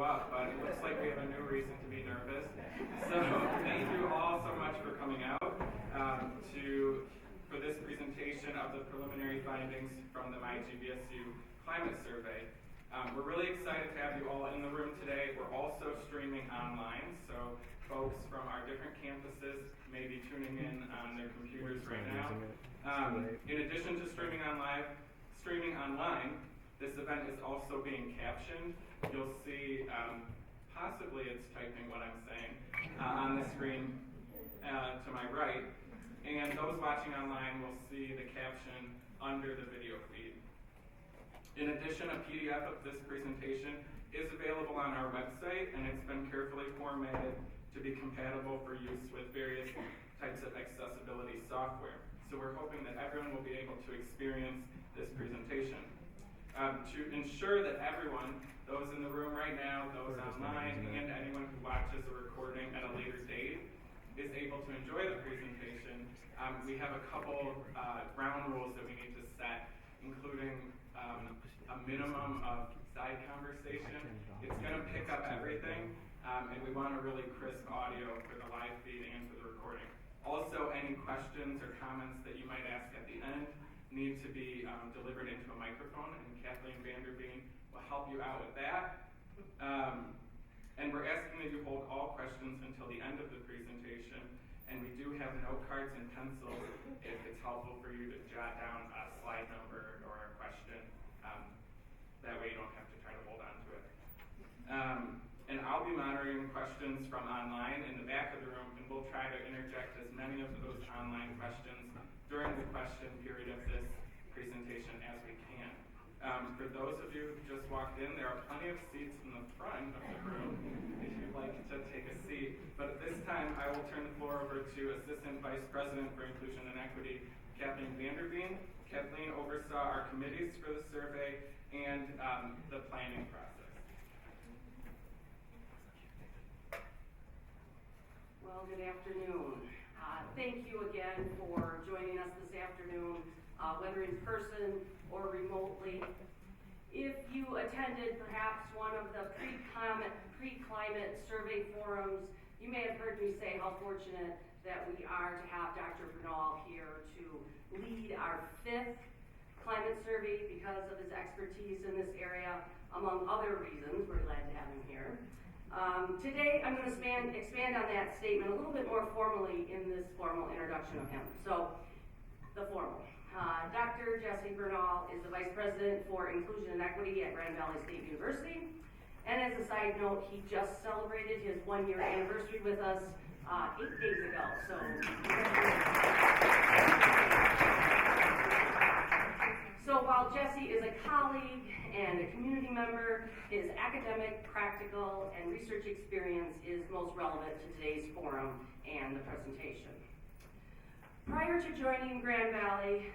show up, but it looks like we have a new reason to be nervous. So thank you all so much for coming out for this presentation of the preliminary findings from the MyGVSU Climate Survey. We're really excited to have you all in the room today. We're also streaming online, so folks from our different campuses may be tuning in on their computers right now. In addition to streaming online, this event is also being captioned. You'll see, possibly it's typing what I'm saying on the screen to my right. And those watching online will see the caption under the video feed. In addition, a PDF of this presentation is available on our website, and it's been carefully formatted to be compatible for use with various types of accessibility software. So we're hoping that everyone will be able to experience this presentation. To ensure that everyone, those in the room right now, those online, and anyone who watches the recording at a later date, is able to enjoy the presentation, we have a couple ground rules that we need to set, including a minimum of side conversation. It's going to pick up everything, and we want a really crisp audio for the live feed and for the recording. Also, any questions or comments that you might ask at the end need to be delivered into a microphone, and Kathleen Vanderveen will help you out with that. And we're asking that you hold all questions until the end of the presentation, and we do have note cards and pencils if it's helpful for you to jot down a slide number or a question. That way you don't have to try to hold on to it. And I'll be monitoring questions from online in the back of the room, and we'll try to interject as many of those online questions during the question period of this presentation as we can. For those of you who just walked in, there are plenty of seats in the front of the room if you'd like to take a seat. But at this time, I will turn the floor over to Assistant Vice President for Inclusion and Equity, Kathleen Vanderveen. Kathleen oversaw our committees for the survey and the planning process. Well, good afternoon. Thank you again for joining us this afternoon, whether in person or remotely. If you attended perhaps one of the pre-climate survey forums, you may have heard me say how fortunate that we are to have Dr. Bernal here to lead our 5th climate survey because of his expertise in this area, among other reasons. We're glad to have him here. Today, I'm going to expand on that statement a little bit more formally in this formal introduction of him. So, the formal. Dr. Jesse Bernal is the Vice President for Inclusion and Equity at Grand Valley State University. And as a side note, he just celebrated his 1-year anniversary with us 8 days ago. So while Jesse is a colleague and a community member, his academic, practical, and research experience is most relevant to today's forum and the presentation. Prior to joining Grand Valley,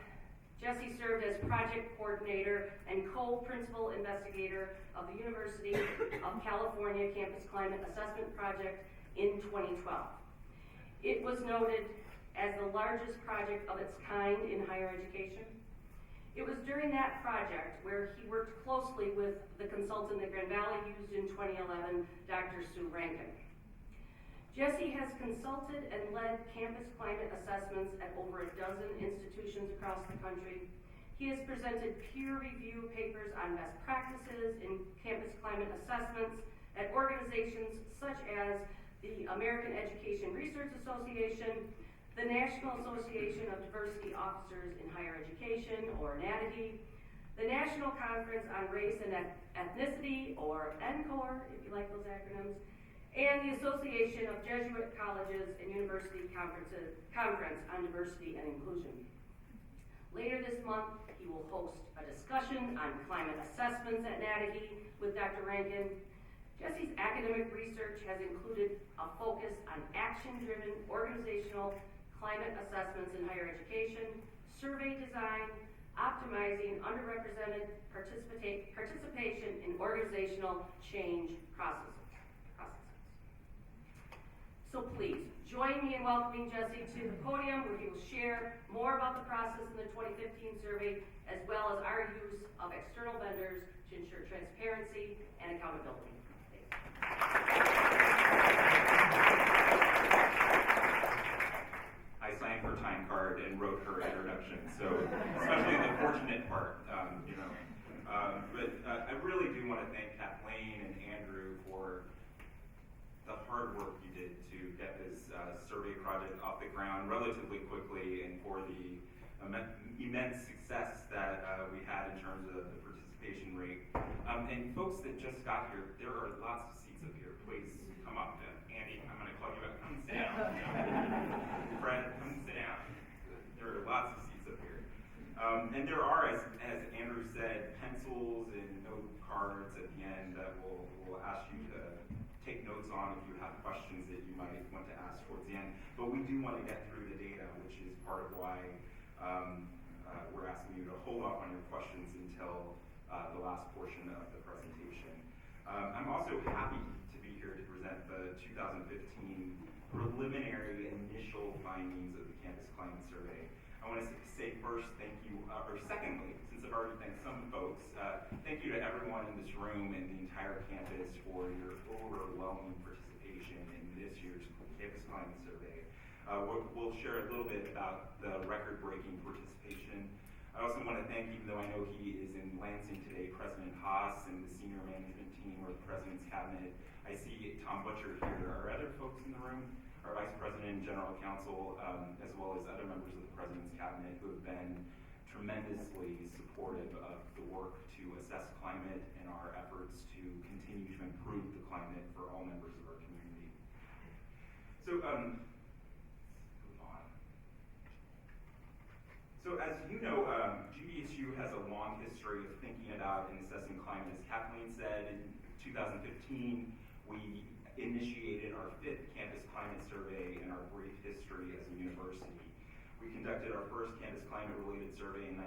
Jesse served as project coordinator and co-principal investigator of the University of California Campus Climate Assessment Project in 2012. It was noted as the largest project of its kind in higher education. It was during that project where he worked closely with the consultant that Grand Valley used in 2011, Dr. Sue Rankin. Jesse has consulted and led campus climate assessments at over a dozen institutions across the country. He has presented peer review papers on best practices in campus climate assessments at organizations such as the American Education Research Association, the National Association of Diversity Officers in Higher Education, or NADIHE, the National Conference on Race and Ethnicity, or NCORE, if you like those acronyms, and the Association of Jesuit Colleges and University Conference on Diversity and Inclusion. Later this month, he will host a discussion on climate assessments at NADIHE with Dr. Rankin. Jesse's academic research has included a focus on action-driven organizational climate assessments in higher education, survey design, optimizing underrepresented participation in organizational change processes. So please, join me in welcoming Jesse to the podium where he will share more about the process in the 2015 survey, as well as our use of external vendors to ensure transparency and accountability. Thank I signed her time card and wrote her introduction, so especially the fortunate part, But I really do want to thank Kathleen and Andrew for the hard work you did to get this survey project off the ground relatively quickly, and for the immense success that we had in terms of the participation rate. And folks that just got here, there are lots of seats up here. Please come up. Andy, I'm going to call you up. Come sit down. Fred, come sit down. There are lots of seats up here. And there are, as Andrew said, pencils and note cards at the end that we'll ask you to take notes on if you have questions that you might want to ask towards the end. But we do want to get through the data, which is part of why we're asking you to hold off on your questions until the last portion of the presentation. I'm also happy to be here to present the 2015 preliminary initial findings of the Campus Climate Survey. I want to say first thank you, or secondly, since I've already thanked some folks, thank you to everyone in this room and the entire campus for your overwhelming participation in this year's Campus Climate Survey. We'll share a little bit about the record-breaking participation. I also want to thank, even though I know he is in Lansing today, President Haas and the senior management team or the President's Cabinet. I see Tom Butcher here. Are other folks in the room? Our Vice President and General Counsel, as well as other members of the President's Cabinet who have been tremendously supportive of the work to assess climate and our efforts to continue to improve the climate for all members of our community. So, move on. So as you know, GVSU has a long history of thinking about and assessing climate. As Kathleen said, in 2015, we initiated our 5th Campus Climate Survey in our brief history as a university. We conducted our first campus climate-related survey in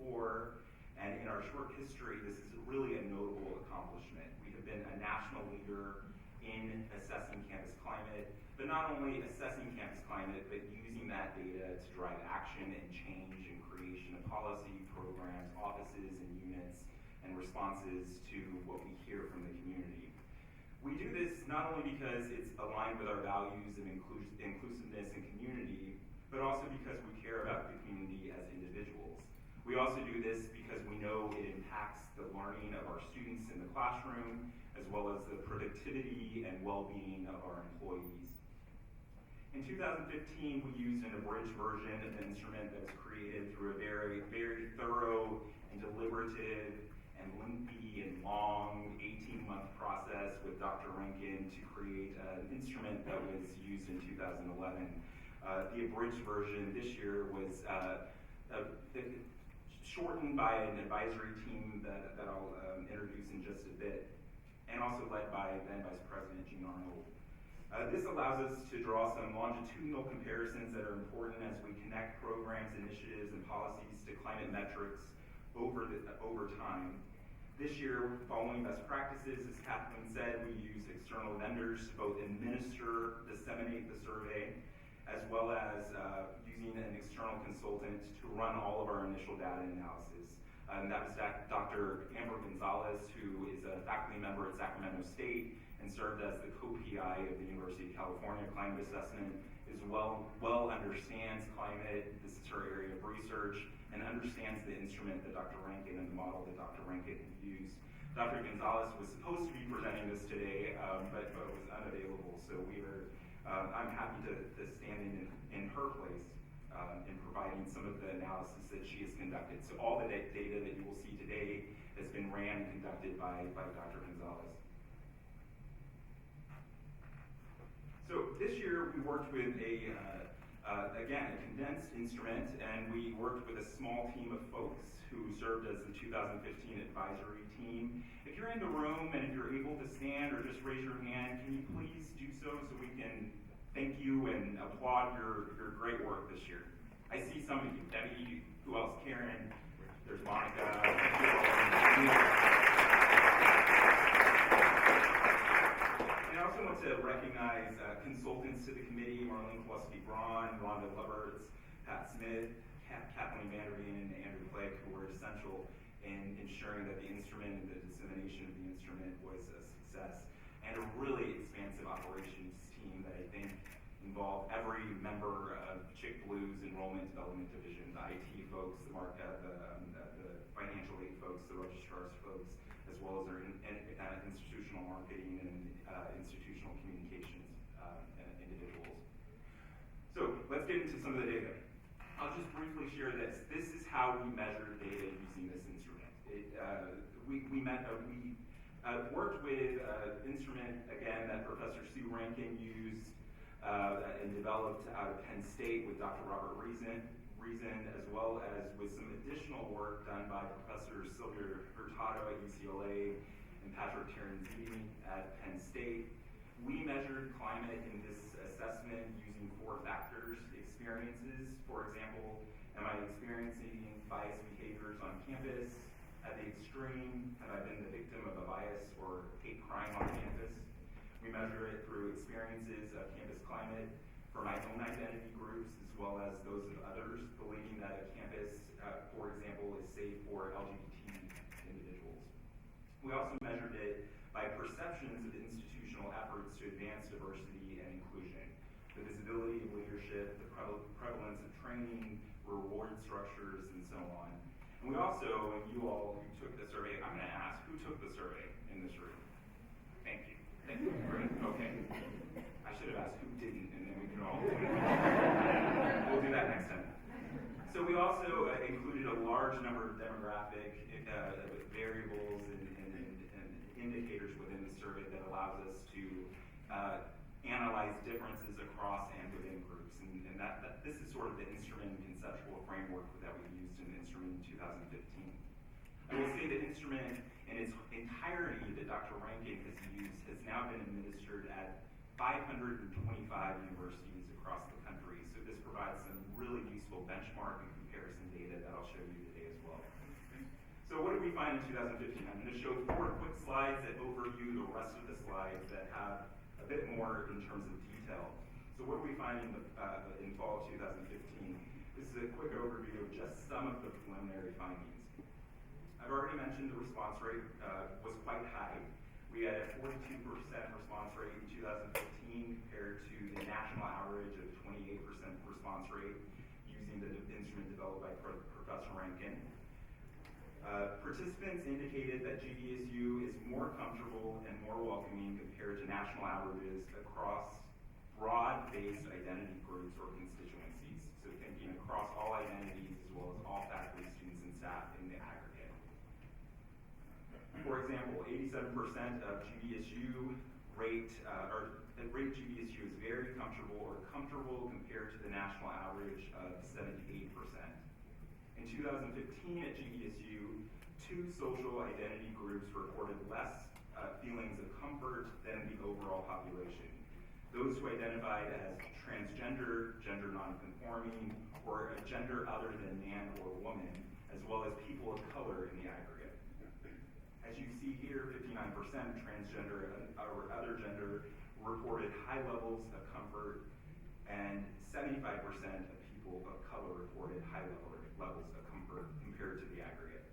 1994, and in our short history, this is really a notable accomplishment. We have been a national leader in assessing campus climate, but not only assessing campus climate, but using that data to drive action and change and creation of policy, programs, offices, and units, and responses to what we hear from the community. We do this not only because it's aligned with our values of inclusiveness and community, but also because we care about the community as individuals. We also do this because we know it impacts the learning of our students in the classroom, as well as the productivity and well-being of our employees. In 2015, we used an abridged version of the instrument that was created through a very, very thorough and deliberative and lengthy and long 18-month process with Dr. Rankin to create an instrument that was used in 2011. The abridged version this year was shortened by an advisory team that I'll introduce in just a bit, and also led by then Vice President Jean Arnold. This allows us to draw some longitudinal comparisons that are important as we connect programs, initiatives, and policies to climate metrics over time. This year, following best practices, as Kathleen said, we use external vendors to both administer, disseminate the survey, as well as using an external consultant to run all of our initial data analysis. And that was Dr. Amber Gonzalez, who is a faculty member at Sacramento State and served as the co-PI of the University of California Climate Assessment, well understands climate. This is her area of research, and understands the instrument that Dr. Rankin and the model that Dr. Rankin used. Dr. Gonzalez was supposed to be presenting this today, but was unavailable. So I'm happy to stand in her place in providing some of the analysis that she has conducted. So all the data that you will see today has been ran and conducted by Dr. Gonzalez. So this year we worked with again, a condensed instrument, and we worked with a small team of folks who served as the 2015 advisory team. If you're in the room and if you're able to stand or just raise your hand, can you please do so we can thank you and applaud your great work this year? I see some of you. Debbie, who else? Karen, there's Monica. And I also want to recognize consultants to the committee, Marlene Kowalski-Braun, Rhonda Luberts, Pat Smith, Kathleen Vanderveen, and Andrew Clegg, who were essential in ensuring that the instrument and the dissemination of the instrument was a success. and a really expansive operations team that I think involved every member of Chick Blue's Enrollment Development Division, the IT folks, the financial aid folks, the registrars folks, as well as our institutional marketing and institutional communications individuals. So let's get into some of the data. I'll just briefly share this. This is how we measure data using this instrument. We worked with an instrument, again, that Professor Sue Rankin used and developed out of Penn State with Dr. Robert Reason, as well as with some additional work done by Professor Sylvia Hurtado at UCLA and Patrick Terenzini at Penn State. We measured climate in this assessment using 4 factors: experiences, for example, am I experiencing biased behaviors on campus? At the extreme, have I been the victim of a bias or hate crime on campus? We measure it through experiences of campus climate for my own identity groups as well as those of others, believing that a campus, for example, is safe for LGBT individuals. We also measured it by perceptions of institutional efforts to advance diversity and inclusion, the visibility of leadership, the prevalence of training, reward structures, and so on. And we also, and you all who took the survey, I'm going to ask, who took the survey in this room? Thank you. Thank you. Great. Okay. I should have asked who didn't, and then we can all do it. We'll do that next time. So we also included a large number of demographic variables and indicators within the survey that allows us to analyze differences across and within groups. And this is sort of the instrument conceptual framework that we used in the instrument in 2015. I will say the instrument in its entirety that Dr. Rankin has used has now been administered at 525 universities across the country. So this provides some really useful benchmark and comparison data that I'll show you today as well. So what did we find in 2015? I'm going to show 4 quick slides that overview the rest of the slides that have a bit more in terms of detail. So what did we find in fall of 2015? This is a quick overview of just some of the preliminary findings. I've already mentioned the response rate was quite high. We had a 42% response rate in 2015 compared to the national average of 28% response rate using the instrument developed by Professor Rankin. Participants indicated that GVSU is more comfortable and more welcoming compared to national averages across broad-based identity groups or constituencies. So thinking across all identities as well as all faculty, students, and staff in the aggregate. For example, 87% of GVSU rate GVSU is very comfortable or comfortable compared to the national average of 78%. In 2015 at GVSU, 2 social identity groups reported less feelings of comfort than the overall population. Those who identified as transgender, gender nonconforming, or a gender other than man or woman, as well as people of color in the aggregate. As you see here, 59% transgender or other gender reported high levels of comfort, and 75% of people of color reported high levels of comfort compared to the aggregate.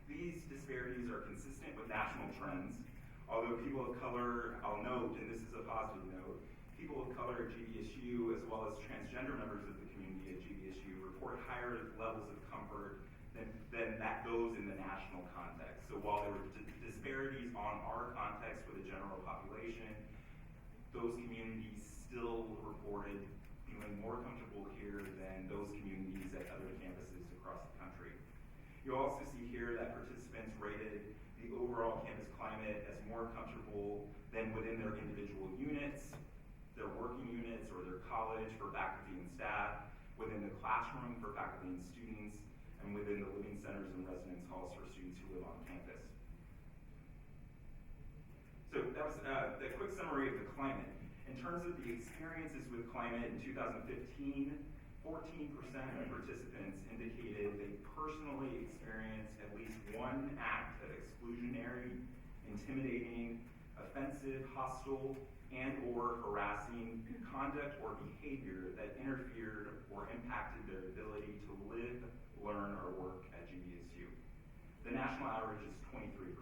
These disparities are consistent with national trends, although people of color, I'll note, and this is a positive note, people of color at GVSU as well as transgender members of the community at GVSU report higher levels of comfort than those in the national context. So while there were disparities on our context with the general population, those communities still reported feeling more comfortable here than those communities at other campuses across the country. You also see here that participants rated the overall campus climate as more comfortable than within their individual units, their working units, or their college for faculty and staff, within the classroom for faculty and students, and within the living centers and residence halls for students who live on campus. So that was the quick summary of the climate. In terms of the experiences with climate in 2015, 14% of participants indicated they personally experienced at least one act of exclusionary, intimidating, offensive, hostile, and or harassing conduct or behavior that interfered or impacted their ability to live, learn, or work at GVSU. The national average is 23%.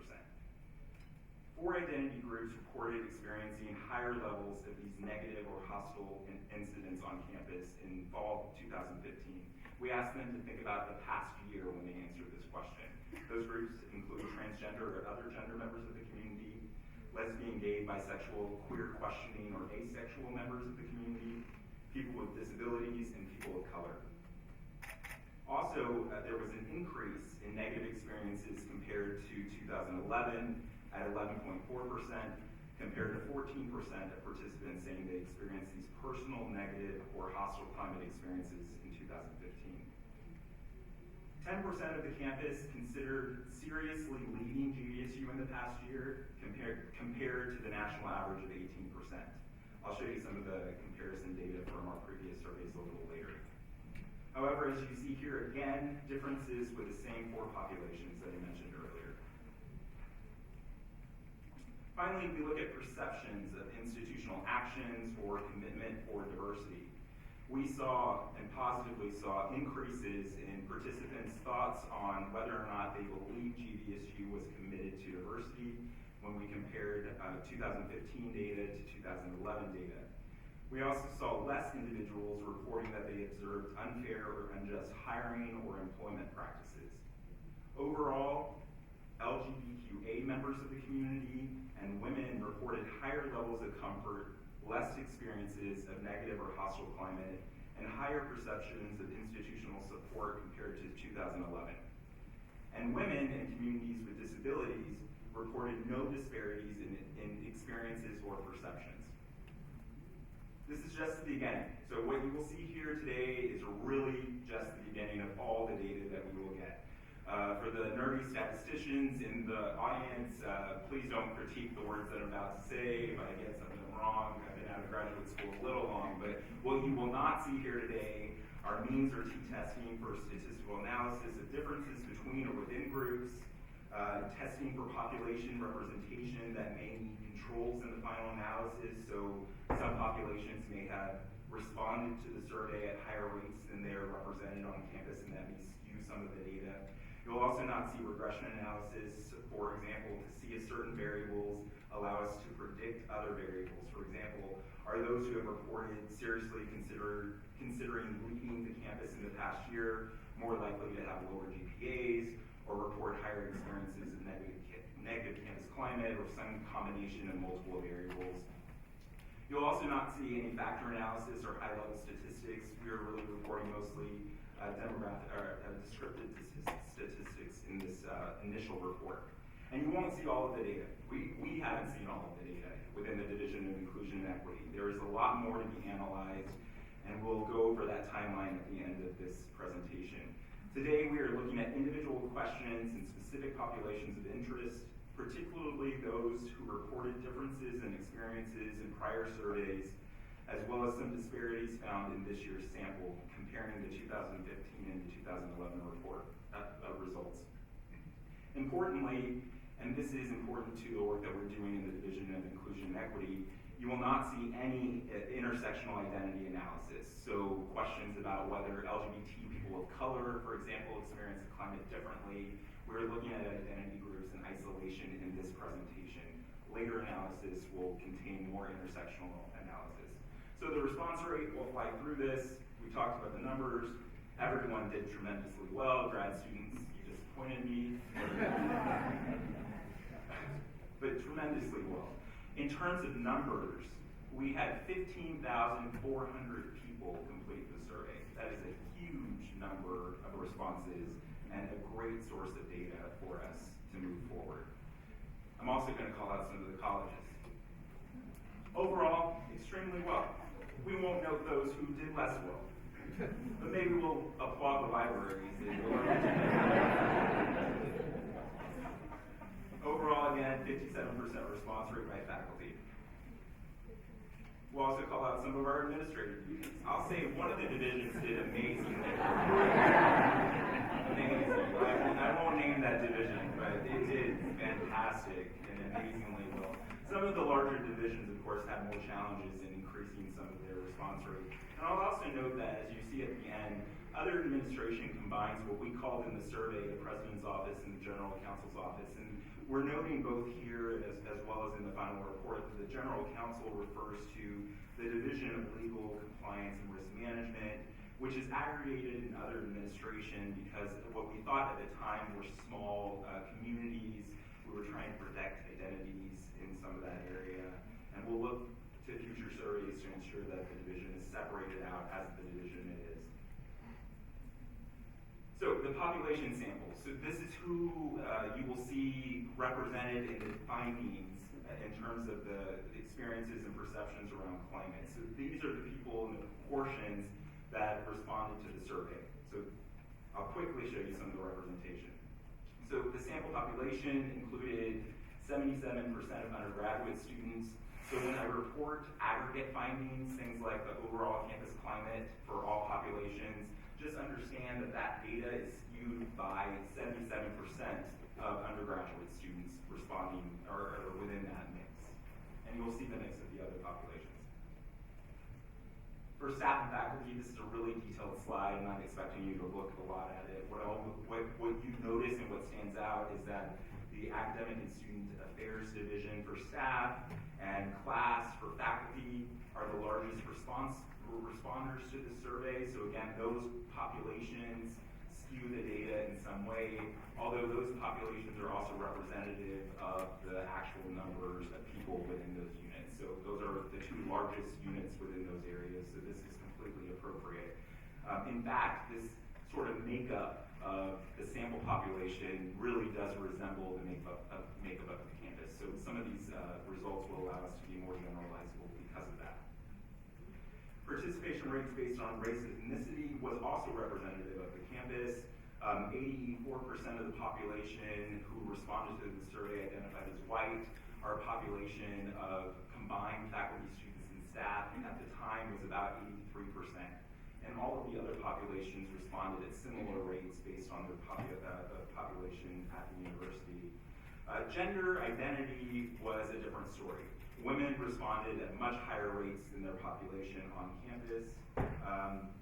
14% 4 identity groups reported experiencing higher levels of these negative or hostile incidents on campus in fall 2015. We asked them to think about the past year when they answered this question. Those groups include transgender or other gender members of the community, lesbian, gay, bisexual, queer questioning, or asexual members of the community, people with disabilities, and people of color. Also, there was an increase in negative experiences compared to 2011 at 11.4%, compared to 14% of participants saying they experienced these personal negative or hostile climate experiences in 2015. 10% of the campus considered seriously leaving GVSU in the past year, compared to the national average of 18%. I'll show you some of the comparison data from our previous surveys a little later. However, as you see here again, differences with the same 4 populations that I mentioned earlier. Finally, we look at perceptions of institutional actions or commitment for diversity. We saw, and positively saw, increases in participants' thoughts on whether or not they believe GVSU was committed to diversity when we compared 2015 data to 2011 data. We also saw less individuals reporting that they observed unfair or unjust hiring or employment practices. Overall, LGBTQA members of the community and women reported higher levels of comfort, less experiences of negative or hostile climate, and higher perceptions of institutional support compared to 2011. And women and communities with disabilities reported no disparities in experiences or perceptions. This is just the beginning. So what you will see here today is really just the beginning of all the data that we will get. For the nerdy statisticians in the audience, please don't critique the words that I'm about to say if I get something wrong. I've been out of graduate school a little long, but what you will not see here today are means or t-testing for statistical analysis of differences between or within groups, testing for population representation that may need controls in the final analysis, so some populations may have responded to the survey at higher rates than they are represented on campus, and that may skew some of the data. You'll also not see regression analysis, for example, to see if certain variables allow us to predict other variables. For example, are those who have reported seriously considering leaving the campus in the past year more likely to have lower GPAs or report higher experiences of negative campus climate or some combination of multiple variables? You'll also not see any factor analysis or high-level statistics. We are really reporting mostly demographic or descriptive statistics in this initial report. And you won't see all of the data. We haven't seen all of the data within the Division of Inclusion and Equity. There is a lot more to be analyzed, and we'll go over that timeline at the end of this presentation. Today, we are looking at individual questions and specific populations of interest, particularly those who reported differences in experiences in prior surveys, as well as some disparities found in this year's sample, comparing the 2015 and the 2011 report results. Importantly, and this is important to the work that we're doing in the Division of Inclusion and Equity, you will not see any intersectional identity analysis. So questions about whether LGBT people of color, for example, experience climate differently. We're looking at identity groups in isolation in this presentation. Later analysis will contain more intersectional analysis. So the response rate, will fly through this. We talked about the numbers. Everyone did tremendously well. Grad students, you disappointed me. But tremendously well. In terms of numbers, we had 15,400 people complete the survey. That is a huge number of responses and a great source of data for us to move forward. I'm also going to call out some of the colleges. Overall, extremely well. We won't note those who did less well, but maybe we'll applaud the libraries. Overall, again, 57% response rate by faculty. We'll also call out some of our administrative units. I'll say one of the divisions did amazingly. I won't name that division, but it did fantastic and amazingly well. Some of the larger divisions, of course, have more challenges in increasing some of their response rate. And I'll also note that, as you see at the end, other administration combines what we called in the survey the President's Office and the General Counsel's Office. And we're noting both here as well as in the final report that the General Counsel refers to the Division of Legal Compliance and Risk Management, which is aggregated in other administration because of what we thought at the time were small communities. We were trying to protect identities in some of that area. And we'll look to future surveys to ensure that the division is separated out as the division is. So the population sample. So this is who you will see represented in the findings in terms of the experiences and perceptions around climate. So these are the people and the proportions that responded to the survey. So I'll quickly show you some of the representation. So the sample population included 77% of undergraduate students. So when I report aggregate findings, things like the overall campus climate for all populations, just understand that that data is skewed by 77% of undergraduate students responding or within that mix. And you'll see the mix of the other populations. For staff and faculty, this is a really detailed slide. I'm not expecting you to look a lot at it. What you notice and what stands out is that the Academic and Student Affairs Division for staff and class for faculty are the largest responders to the survey. So again, those populations skew the data in some way, although those populations are also representative of the actual numbers of people within those units. So those are the two largest units within those areas, so this is completely appropriate. In fact, this sort of makeup of the sample population really does resemble the makeup of the campus. So some of these results will allow us to be more generalizable because of that. Participation rates based on race and ethnicity was also representative of the campus. 84% of the population who responded to the survey identified as white. Our population of combined faculty, students, and staff at the time was about 83%. And all of the other populations responded at similar rates based on their population at the university. Gender identity was a different story. Women responded at much higher rates than their population on campus.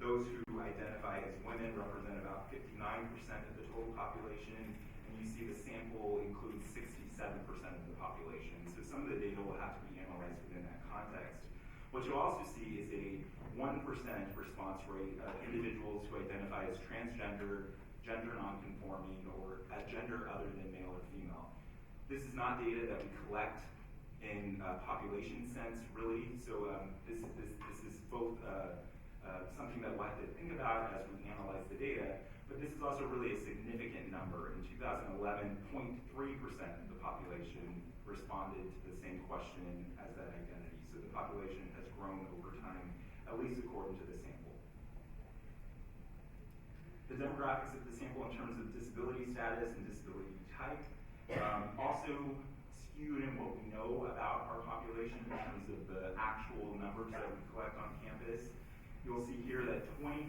Those who identify as women represent about 59% of the total population, and you see the sample includes 67% of the population. So some of the data will have to be analyzed within that context. What you'll also see is a 1% response rate of individuals who identify as transgender, gender nonconforming, or a gender other than male or female. This is not data that we collect in population sense, really. So this is both something that we'll have to think about as we analyze the data, but this is also really a significant number. In 2011, 0.3% of the population responded to the same question as that identity. So the population has grown over time, at least according to the sample. The demographics of the sample in terms of disability status and disability type also skewed in what we know about our population in terms of the actual numbers that we collect on campus. You'll see here that 25%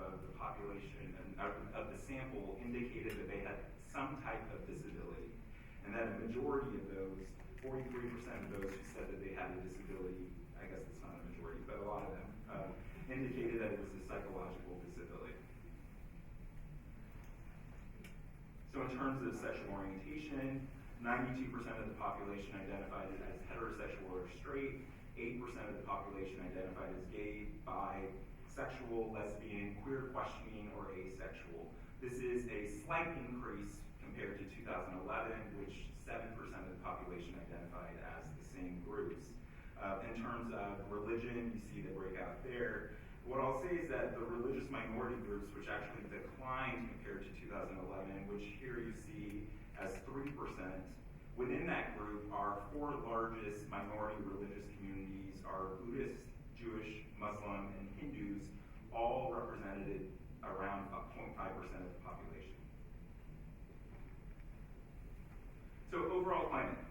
of the population of the sample indicated that they had some type of disability, and that a majority of those, 43% of those who said that they had a disability, I guess it's not a majority, but a lot of them, indicated that it was a psychological disability. So in terms of sexual orientation, 92% of the population identified as heterosexual or straight, 8% of the population identified as gay, bi, sexual, lesbian, queer questioning, or asexual. This is a slight increase compared to 2011, which 7% of the population identified as the same groups. In terms of religion, you see the breakout there. What I'll say is that the religious minority groups, which actually declined compared to 2011, which here you see as 3%, within that group, our four largest minority religious communities are Buddhist, Jewish, Muslim, and Hindus, all represented around 0.5% of the population. So overall climate.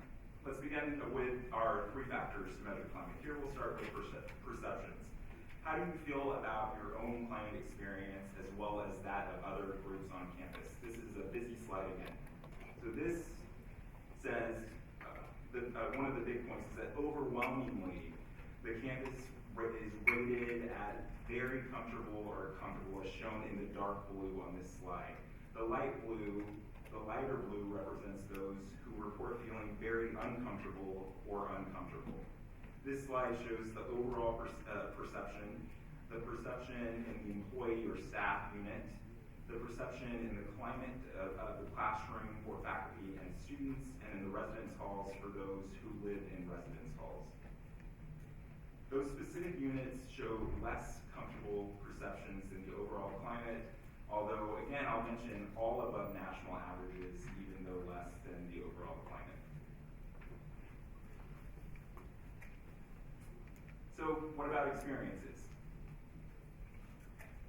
Let's begin with our three factors to measure climate. Here we'll start with perceptions. How do you feel about your own climate experience as well as that of other groups on campus? This is a busy slide again. So this says, one of the big points is that overwhelmingly, the campus is rated at very comfortable or comfortable, as shown in the dark blue on this slide. The lighter blue represents those who report feeling very uncomfortable or uncomfortable. This slide shows the overall perception, the perception in the employee or staff unit, the perception in the climate of the classroom for faculty and students, and in the residence halls for those who live in residence halls. Those specific units show less comfortable perceptions than the overall climate, although, again, I'll mention all above national averages, even though less than the overall climate. So, what about experiences?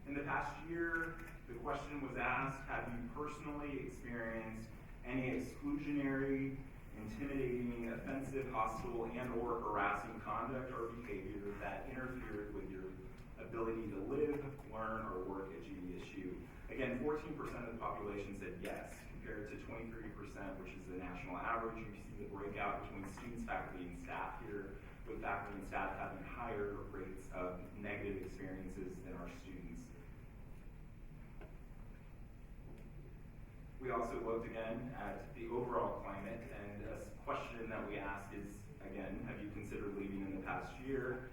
In the past year, the question was asked, have you personally experienced any exclusionary, intimidating, offensive, hostile, and/or harassing conduct or behavior that interfered with your ability to live, learn, or work at GVSU? Again, 14% of the population said yes, compared to 23%, which is the national average. You see the breakout between students, faculty, and staff here, with faculty and staff having higher rates of negative experiences than our students. We also looked again at the overall climate, and a question that we asked is, again, have you considered leaving in the past year?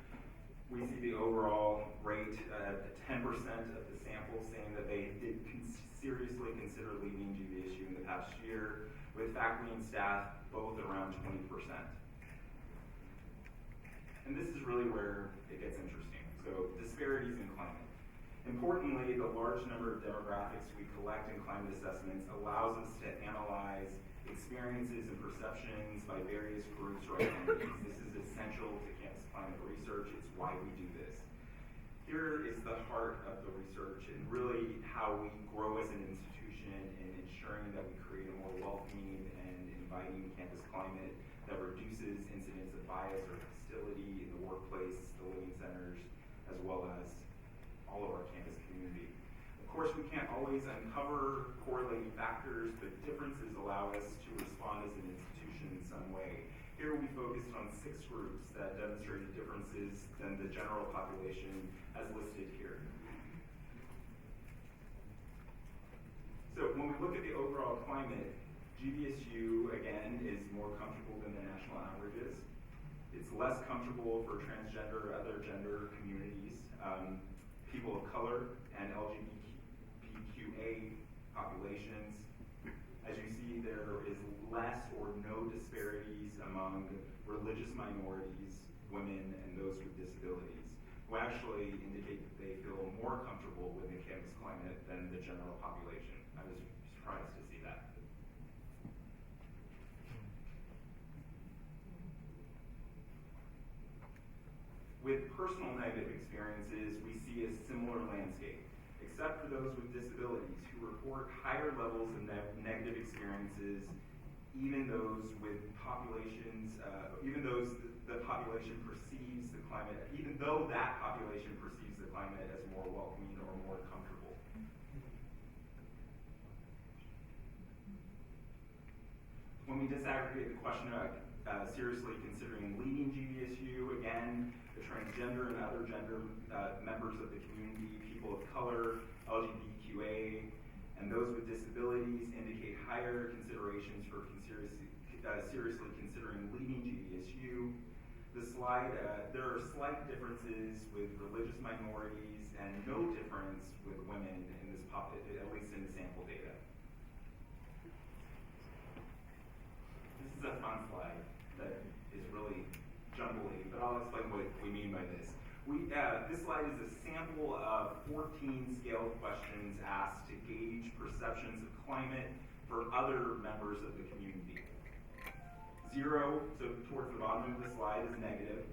We see the overall rate at 10% of the sample saying that they did seriously consider leaving GVSU in the past year, with faculty and staff both around 20%. And this is really where it gets interesting. So, disparities in climate. Importantly, the large number of demographics we collect in climate assessments allows us to analyze experiences and perceptions by various groups or identities. This is essential to campus climate research. It's why we do this. Here is the heart of the research and really how we grow as an institution in ensuring that we create a more welcoming and inviting campus climate that reduces incidents of bias or hostility in the workplace, the living centers, as well as all of our campus community. Of course, we can't always uncover correlating factors, but differences allow us to respond as an institution in some way. Here we focused on 6 groups that demonstrated differences than the general population as listed here. So when we look at the overall climate, GVSU, again, is more comfortable than the national averages. It's less comfortable for transgender, other gender communities, people of color, and LGBTQA populations. As you see, there is less or no disparities among religious minorities, women, and those with disabilities, who actually indicate that they feel more comfortable with the campus climate than the general population. I was surprised to see that. With personal negative experiences, we see a similar landscape, except for those with disabilities who report higher levels of negative experiences, even those with populations, the population perceives the climate, even though that population perceives the climate as more welcoming or more comfortable. When we disaggregate the question about seriously considering leaving GVSU, again, the transgender and other gender members of the community, people of color, LGBTQA, and those with disabilities indicate higher considerations for seriously considering leaving GVSU. The slide, there are slight differences with religious minorities and no difference with women in this at least in the sample data. This is a fun slide that is really jumbly, but I'll explain what we mean by this. This slide is a sample of 14 scaled questions asked to gauge perceptions of climate for other members of the community. 0, so towards the bottom of the slide, is negative.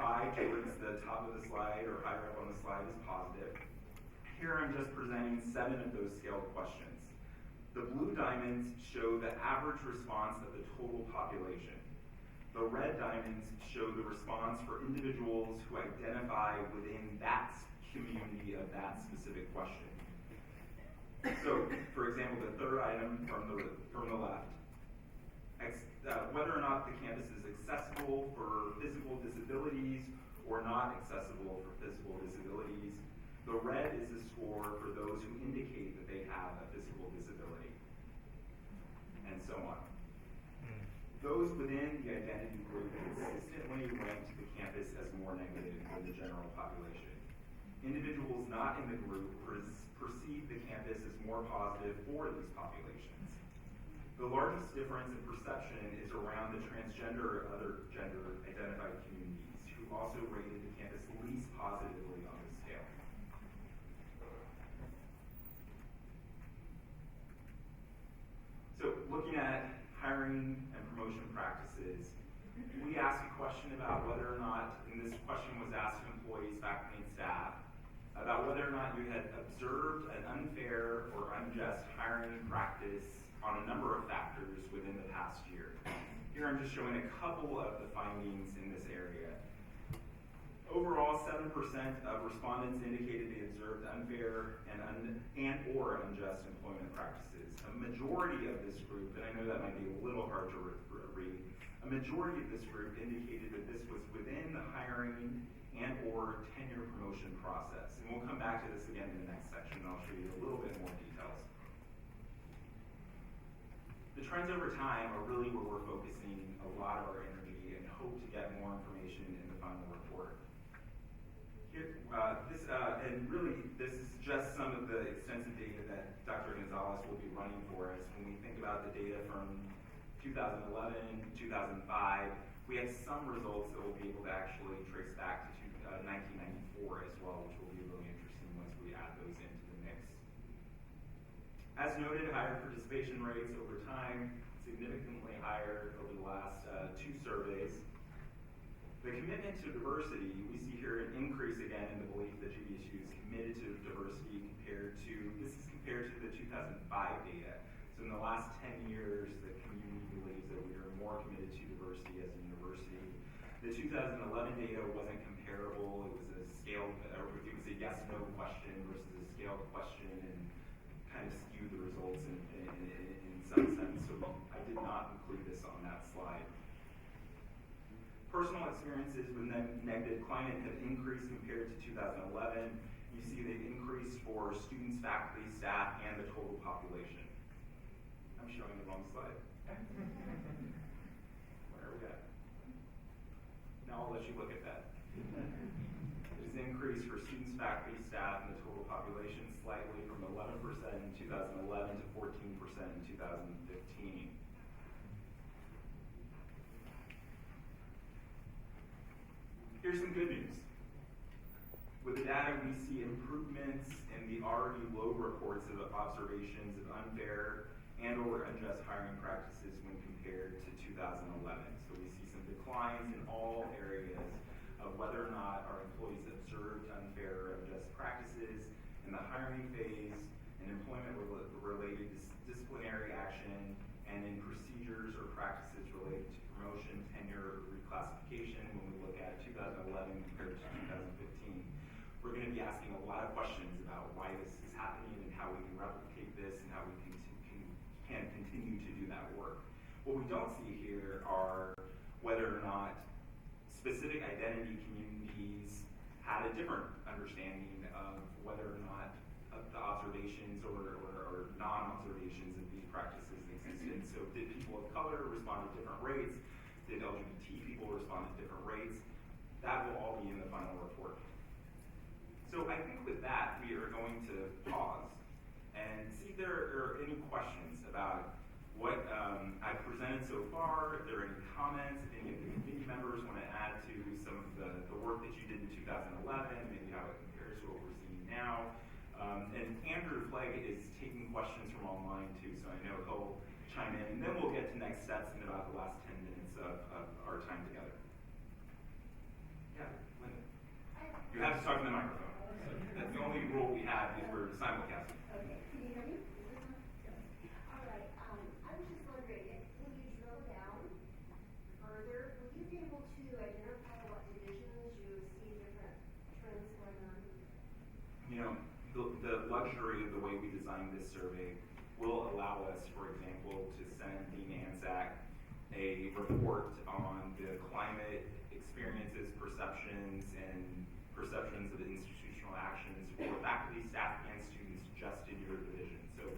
5 towards the top of the slide or higher up on the slide is positive. Here I'm just presenting 7 of those scaled questions. The blue diamonds show the average response of the total population. The red diamonds show the response for individuals who identify within that community of that specific question. So, for example, the third item from the left, whether or not the campus is accessible for physical disabilities or not accessible for physical disabilities. The red is a score for those who indicate that they have a physical disability, and so on. Those within the identity group consistently ranked the campus as more negative than the general population. Individuals not in the group perceive the campus as more positive for these populations. The largest difference in perception is around the transgender or other gender-identified communities, who also rated the campus least positively on this scale. So, looking at hiring and promotion practices, we asked a question about whether or not, and this question was asked to employees, faculty, and staff, about whether or not you had observed an unfair or unjust hiring practice on a number of factors within the past year. Here I'm just showing a couple of the findings in this area. Overall, 7% of respondents indicated they observed unfair and or unjust employment practices. A majority of this group, and I know that might be a little hard to read, a majority of this group indicated that this was within the hiring and or tenure promotion process. And we'll come back to this again in the next section, and I'll show you a little bit more details. The trends over time are really where we're focusing a lot of our energy and hope to get more information in the final report. Here, this is just some of the extensive data that Dr. Gonzalez will be running for us. When we think about the data from 2011, 2005, we have some results that we'll be able to actually trace back to 1994 as well, which will be really interesting once we add those into the mix. As noted, higher participation rates over time, significantly higher over the last two surveys. The commitment to diversity, we see here an increase again in the belief that GVSU is committed to diversity compared to the 2005 data. So in the last 10 years, the community believes that we are more committed to diversity as a university. The 2011 data wasn't comparable. It was a scaled, it was a yes/no question versus a scaled question, and kind of skewed the results in some sense. So I did not include this on that slide. Personal experiences with negative climate have increased compared to 2011. You see they've increased for students, faculty, staff, and the total population. I'm showing the wrong slide. Where are we at? Now I'll let you look at that. There's an increase for students, faculty, staff, and the total population slightly from 11% in 2011 to 14% in 2015. Here's some good news. With the data, we see improvements in the already low reports of observations of unfair and or unjust hiring practices when compared to 2011. So we see some declines in all areas of whether or not our employees observed unfair or unjust practices in the hiring phase, in employment-related disciplinary action, and in procedures or practices related to promotion, tenure, or reclassification when we look at 2011 compared to 2015. We're going to be asking a lot of questions about why this is happening and how we can replicate this and how we can continue to do that work. What we don't see here are whether or not specific identity communities had a different understanding of whether or not the observations or non-observations of these practices existed. So did people of color respond at different rates? Did LGBT people respond at different rates? That will all be in the final report. So I think with that, we are going to pause and see if there are any questions about what I've presented so far, if there are any comments, if any of the committee members want to add to some of the work that you did in 2011, maybe how it compares to what we're seeing now. And Andrew Flegg is taking questions from online too, so I know he'll chime in, and then we'll get to next steps in about the last 10 minutes of our time together. Yeah, Linda. You have to talk in the microphone. That's the only rule we have is we're simulcasting. Okay, can you hear me? All right, I was just wondering, when you drill down further, will you be able to identify what divisions you see different trends going on? You know, the luxury of the way we designed this survey will allow us, for example, to send Dean Anzac a report on the climate experiences, perceptions, and perceptions of institutional actions for faculty, staff, and students just in your division. So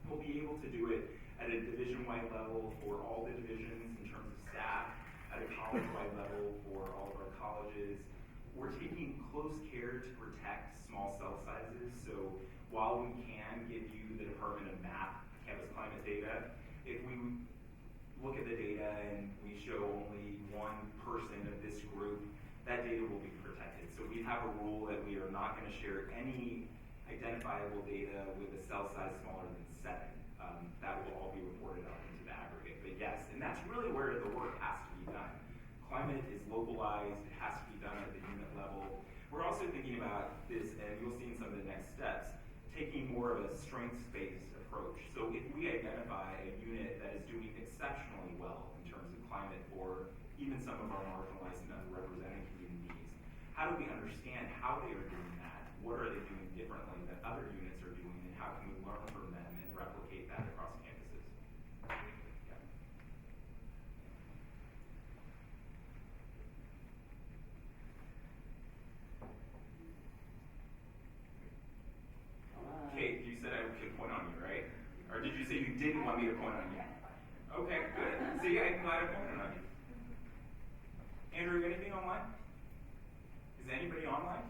we'll be able to do it at a division-wide level for all the divisions in terms of staff, at a college-wide level for all of our colleges. We're taking close care to protect small cell sizes, so while we can give you the Department of Math campus climate data, if we look at the data and we show only one person of this group, that data will be protected. So we have a rule that we are not going to share any identifiable data with a cell size smaller than 7. That will all be reported out into the aggregate. But yes, and that's really where the work has to be done. Climate is localized, it has to be done at the unit level. We're also thinking about this, and you'll see in some of the next steps, taking more of a strengths-based approach. So if we identify a unit that is doing exceptionally well in terms of climate for even some of our marginalized and underrepresented communities, how do we understand how they are doing that? What are they doing differently than other units are doing, and how can we learn from them and replicate that across campuses? Yeah. Kate, you said I could point on you, right? Or did you say you didn't want me to point on you? Okay, good. See, I'm glad I pointed on you. Andrew, anything online? Is anybody online?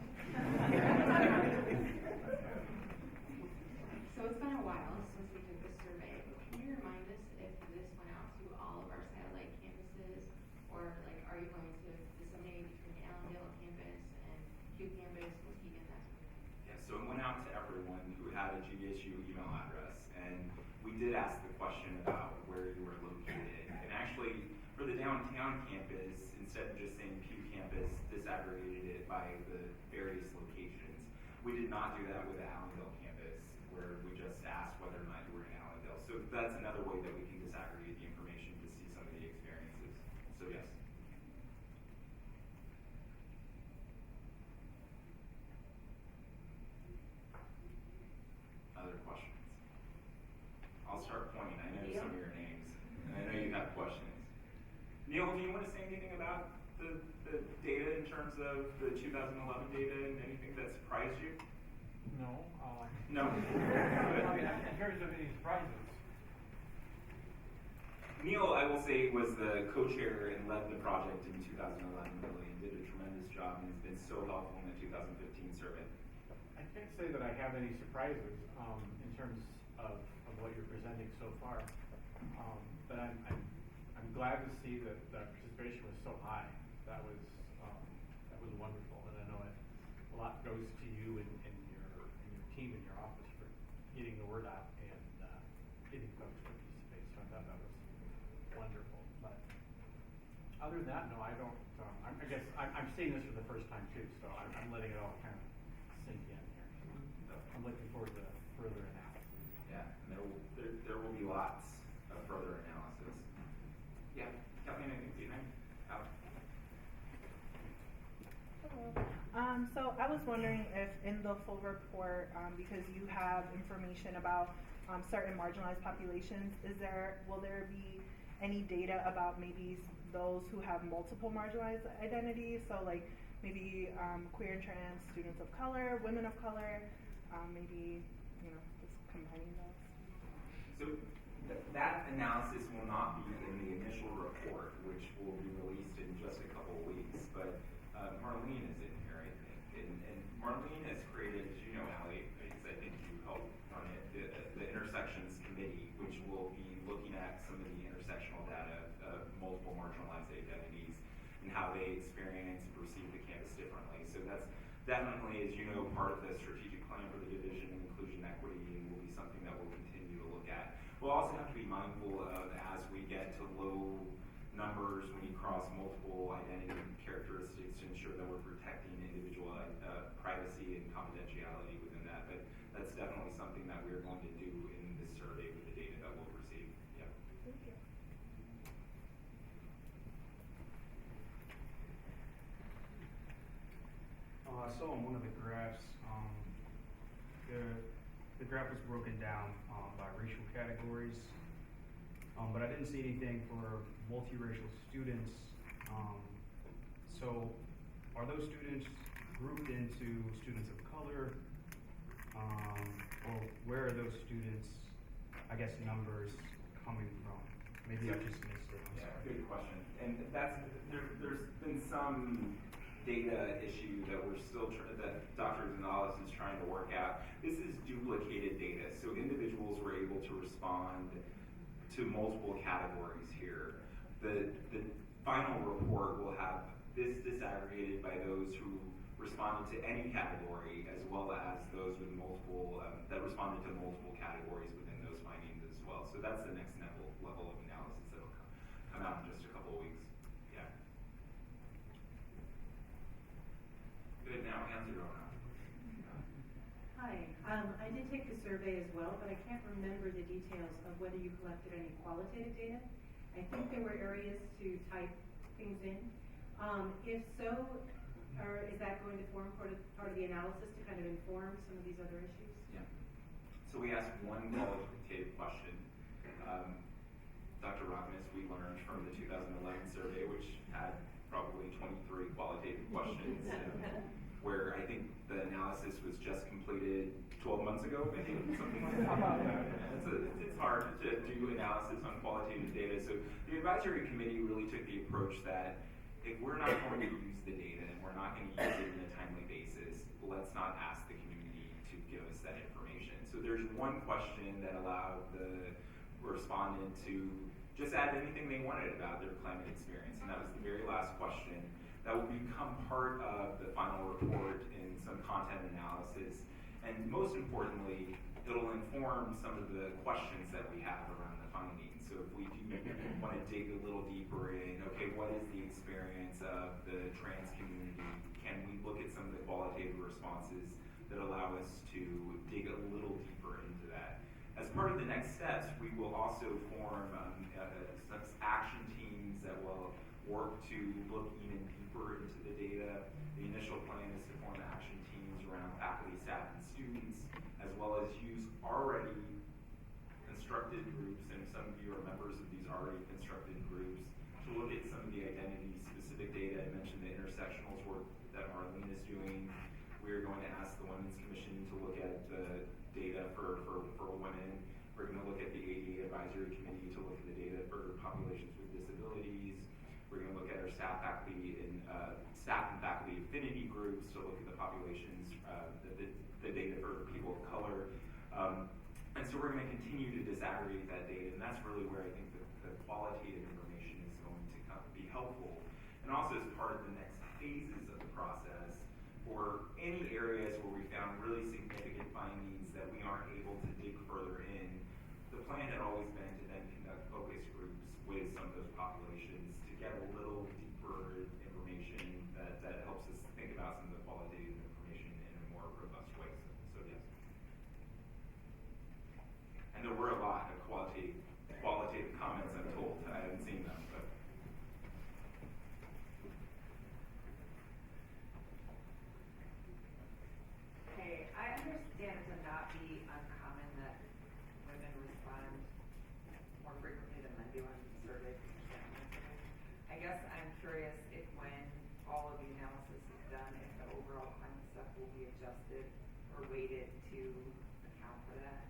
So it's been a while since we took this survey. Can you remind us if this went out to all of our satellite campuses, or like, are you going to disseminate between Allendale campus and Q campus, Muskegon, that sort of thing? Yeah, so it went out to everyone who had a GSU email address, and we did ask the question about where you were located. And actually, for the downtown campus, instead of just saying Pew campus, disaggregated it by the various locations. We did not do that with the Allendale campus, where we just asked whether or not you were in Allendale. So that's another way that we can disaggregate the information to see some of the experiences. So yes. Other questions? I'll start pointing. I know some of your names, and I know you have questions. Neil, do you want to say anything about the data in terms of the 2011 data and anything that surprised you? No. No? In terms of any surprises. Neil, I will say, was the co-chair and led the project in 2011 really, and did a tremendous job and has been so helpful in the 2015 survey. I can't say that I have any surprises in terms of what you're presenting so far, but I'm glad to see that the participation was so high. That was wonderful, and I know a lot goes to you and your team and your office for getting the word out and getting folks to participate. So I thought that was wonderful. But other than that, no, I don't. I guess I'm seeing this for the first time too, so I'm letting it all kind of sink in here. So I'm looking forward to further analysis. Yeah, and there will be lots of further analysis. Yeah, Kathleen, I think behind. Out. So I was wondering if in the full report, because you have information about certain marginalized populations, will there be any data about maybe those who have multiple marginalized identities? So like maybe queer and trans students of color, women of color, maybe just combining those. So that analysis will not be in the initial report, which will be released in just a couple of weeks. But Marlene is in here, I think, and Marlene has created, as you know, Allie, because I think you helped run it, the Intersections Committee, which will be looking at some of the intersectional data of multiple marginalized identities and how they experience and perceive the campus differently. So that's definitely, as you know, part of the strategic plan for the division of inclusion equity, and will be something that we'll continue to look at. We'll also have to be mindful of, as we get to low numbers, when you cross multiple identity characteristics, to ensure that we're protecting individual privacy and confidentiality within that. But that's definitely something that we're going to do in this survey with the data that we'll receive. Yeah. Thank you. I saw on one of the graphs, the graph was broken down by racial categories, but I didn't see anything for multiracial students. So are those students grouped into students of color, or where are those students, I guess, numbers coming from? Maybe I just missed it, I'm Yeah, sorry. good question. And there's been some data issue that that Dr. Gonzalez is trying to work out. This is duplicated data, so individuals were able to respond to multiple categories here. The final report will have this disaggregated by those who responded to any category, as well as those with multiple, that responded to multiple categories within those findings as well. So that's the next level of analysis that will come out in just a couple of weeks. Yeah. Good, now answer Rona. Hi, I did take the survey as well, but I can't remember the details of whether you collected any qualitative data. I think there were areas to type things in. If so, is that going to form part of the analysis to kind of inform some of these other issues? Yeah. So we asked one qualitative question. Dr. Rockness, we learned from the 2011 survey, which had probably 23 qualitative questions, where I think the analysis was just completed 12 months ago, maybe, something like that. It's hard to do analysis on qualitative data. So the advisory committee really took the approach that if we're not going to use the data and we're not going to use it in a timely basis, let's not ask the community to give us that information. So there's one question that allowed the respondent to just add anything they wanted about their climate experience, and that was the very last question. That will become part of the final report in some content analysis, and most importantly, it'll inform some of the questions that we have around the findings. So if we do want to dig a little deeper in, okay, what is the experience of the trans community? Can we look at some of the qualitative responses that allow us to dig a little deeper into that? As part of the next steps, we will also form some action teams that will work to look even deeper into the data. The initial plan is to form action teams around faculty, staff, and students, as well as use already constructed groups, and some of you are members of these already constructed groups, to look at some of the identity-specific data. I mentioned the intersectionals work that Marlene is doing. We are going to ask the Women's Commission to look at the data for women. We're going to look at the ADA Advisory Committee to look at the data for populations with disabilities. We're going to look at our staff and faculty affinity groups to look at the populations, the data for people of color. And so we're going to continue to disaggregate that data, and that's really where I think the qualitative information is going to be helpful. And also as part of the next phases of the process, for any areas where we found really significant findings that we aren't able to dig further in, the plan had always been to then conduct focus groups with some of those populations to get a little deeper information that helps us think about some of the qualitative information in a more robust way. So yes. And there were a lot of qualitative comments, I'm told. I haven't seen them, but. Hey, I understand it to not be uncommon that women respond more frequently than men do on surveys. I guess I'm curious if when all of the analysis is done, if the overall climate stuff will be adjusted or weighted to account for that.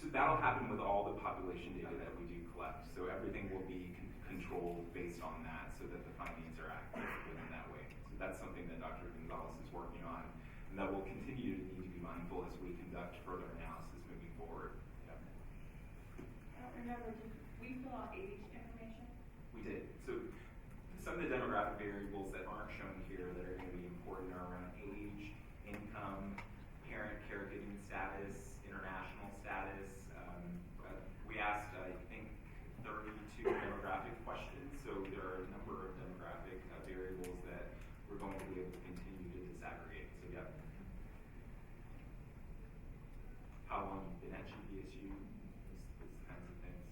So that'll happen with all the population data that we do collect. So everything will be controlled based on that so that the findings are accurate within that way. So that's something that Dr. Gonzalez is working on, and that will continue to need to be mindful as we conduct further analysis moving forward. Yeah. I don't remember, did we fill out age information? We did. So some of the demographic variables that aren't shown here that are going to be important are around age, income, parent caregiving status, international status. We asked, I think, 32 demographic questions, so there are a number of demographic variables that we're going to be able to continue to disaggregate. So yeah. How long you've been at GVSU, those kinds of things.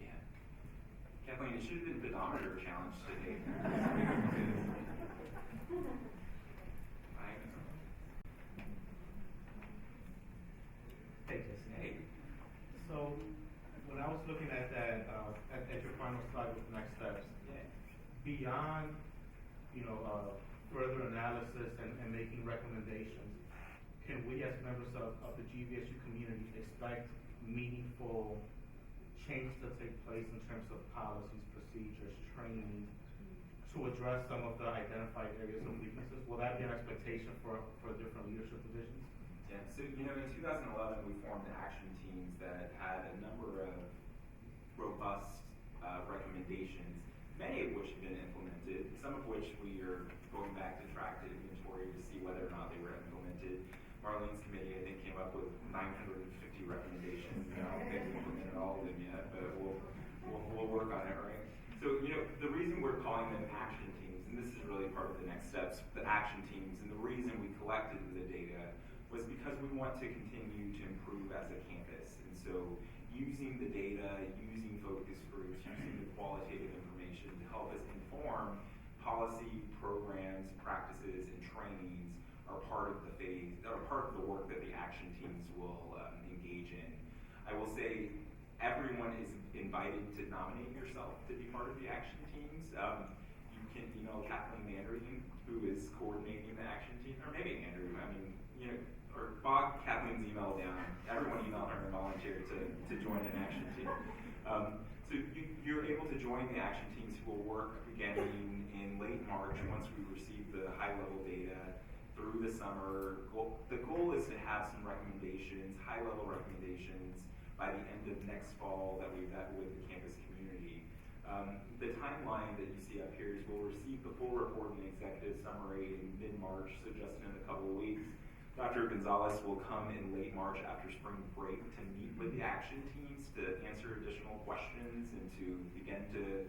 Yeah. Kathleen, it should have been pedometer challenge today. I know. Hey, Jason. Hey. So, when I was looking at that, at your final slide with next steps, beyond, further analysis and making recommendations, can we as members of the GVSU community expect meaningful change to take place in terms of policies, procedures, training, to address some of the identified areas of weaknesses? Will that be an expectation for different leadership divisions? Yeah, so, in 2011, we formed action teams that had a number of robust recommendations, many of which have been implemented, some of which we are going back to track to inventory to see whether or not they were implemented. Marlene's committee, I think, came up with 950 recommendations. I don't think we implemented all of them yet, but we'll work on it, right? So, the reason we're calling them action teams, and this is really part of the next steps, the action teams, and the reason we collected the data was because we want to continue to improve as a campus. And so, using the data, using focus groups, using the qualitative information to help us inform policy, programs, practices, and trainings are part of the work that the action teams will engage in. I will say everyone is invited to nominate yourself to be part of the action teams. You can email Kathleen Mandarin, who is coordinating the action team, or maybe Andrew, or bog Kathleen's email down. Everyone email her and volunteer to join an action team. So you're able to join the action teams who will work beginning in late March once we receive the high-level data through the summer. The goal is to have some recommendations, high-level recommendations, by the end of next fall that we vet with the campus community. The timeline that you see up here is we'll receive the full report and executive summary in mid-March, so just in a couple of weeks. Dr. Gonzalez will come in late March after spring break to meet with the action teams to answer additional questions and to begin to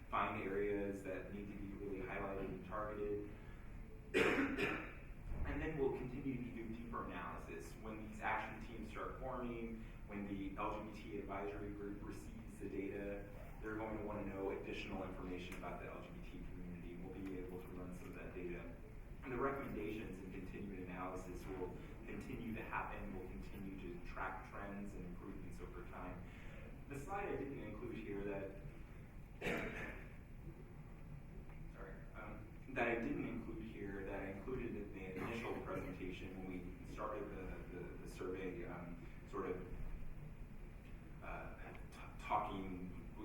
find areas that need to be really highlighted and targeted. And then we'll continue to do deeper analysis. When these action teams start forming, when the LGBT advisory group receives the data, they're going to want to know additional information about the LGBT community. We'll be able to run some of that data. And the recommendations and continued analysis will continue to happen. We'll continue to track trends and improvements over time. The slide I didn't include here that I included in the initial presentation when we started the survey,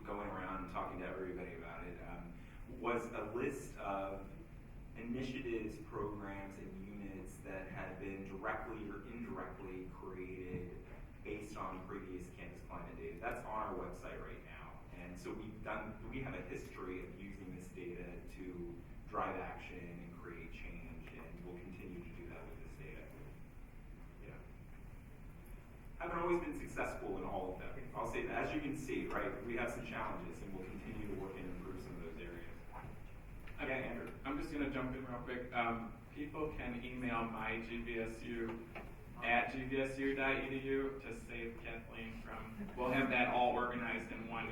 going around and talking to everybody about it, was a list of initiatives, programs, and units that had been directly or indirectly created based on previous campus climate data. That's on our website right now. And so we have a history of using this data to drive action and create change, and we'll continue to do that with this data. Yeah. Haven't always been successful in all of them. I'll say that. As you can see, right, we have some challenges, and we'll continue to work and improve some of those areas. Okay, Andrew. I'm just going to jump in real quick. People can email mygvsu@gvsu.edu to save Kathleen from. We'll have that all organized in one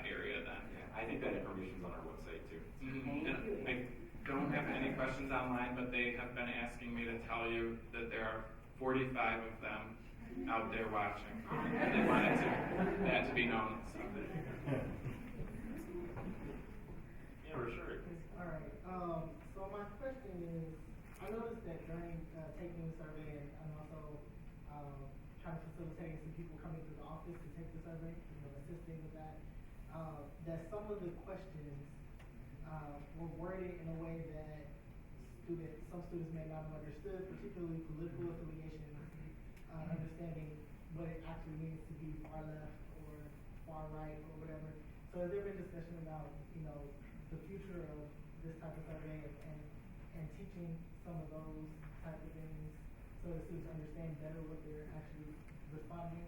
area then. Yeah, I think that information's on our website too. Mm-hmm. And I don't have any questions online, but they have been asking me to tell you that there are 45 of them out there watching. And they wanted that to be known. So. Yeah, for sure. All right. So my question is, I noticed that during taking the survey and also trying to facilitate some people coming to the office to take the survey, assisting with that, that some of the questions were worded in a way that some students may not have understood, particularly political affiliations, understanding what it actually means to be far left or far right or whatever. So has there been discussion about, the future of this type of survey and teaching some of those type of things so that students understand better what they're actually responding?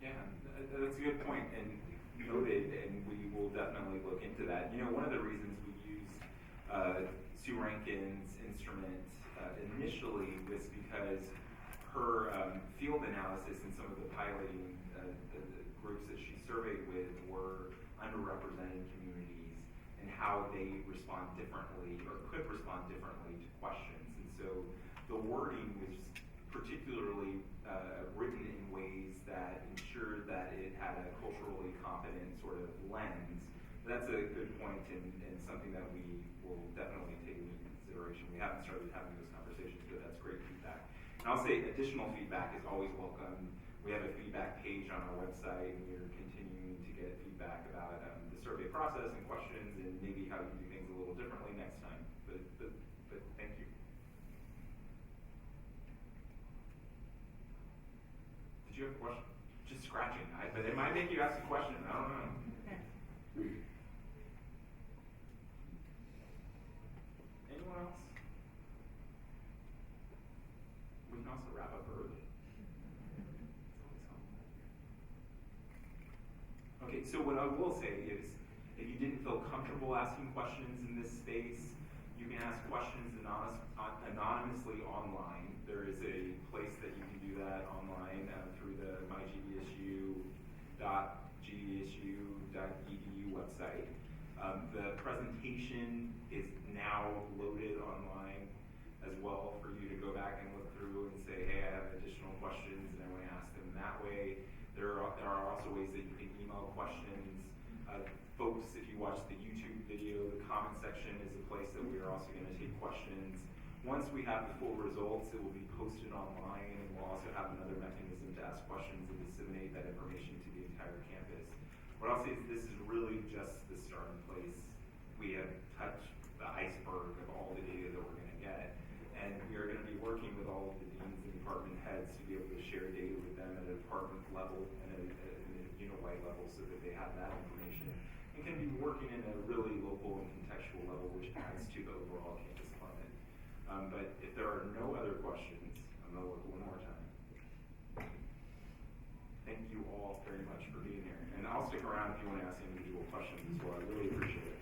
Yeah, that's a good point and noted, and we will definitely look into that. One of the reasons we used Sue Rankin's instrument initially was because her field analysis and some of the piloting the groups that she surveyed with were underrepresented communities and how they respond differently or could respond differently to questions. And so the wording was particularly written in ways that ensured that it had a culturally competent sort of lens. That's a good point and something that we will definitely take into consideration. We haven't started having those conversations, but that's great feedback. And I'll say additional feedback is always welcome. We have a feedback page on our website, and we're continuing to get feedback about the survey process and questions, and maybe how you do things a little differently next time. But thank you. Did you have a question? Just scratching, but it might make you ask a question. I don't know. Anyone else? We can also wrap up early. Okay, so what I will say is, if you didn't feel comfortable asking questions in this space, you can ask questions anonymously online. There is a place that you can do that online through the mygdsu.gdsu.edu website. The presentation is now loaded online as well for you to go back and look through and say, hey, I have additional questions, and I want to ask them that way. There are also ways that you can email questions. Folks, if you watch the YouTube video, the comment section is a place that we are also going to take questions. Once we have the full results, it will be posted online, and we'll also have another mechanism to ask questions and disseminate that information to the entire campus. What I'll say is this is really just the starting place. We have touched the iceberg of all the data that we're going to get, and we are going to be working with all of the deans and department heads to be able to share data with them at a department level and at a unit-wide level so that they have that information, and can be working in a really local and contextual level, which adds to the overall campus climate. But if there are no other questions, I'm going to look one more time. Thank you all very much for being here. And I'll stick around if you want to ask individual questions as well. I really appreciate it.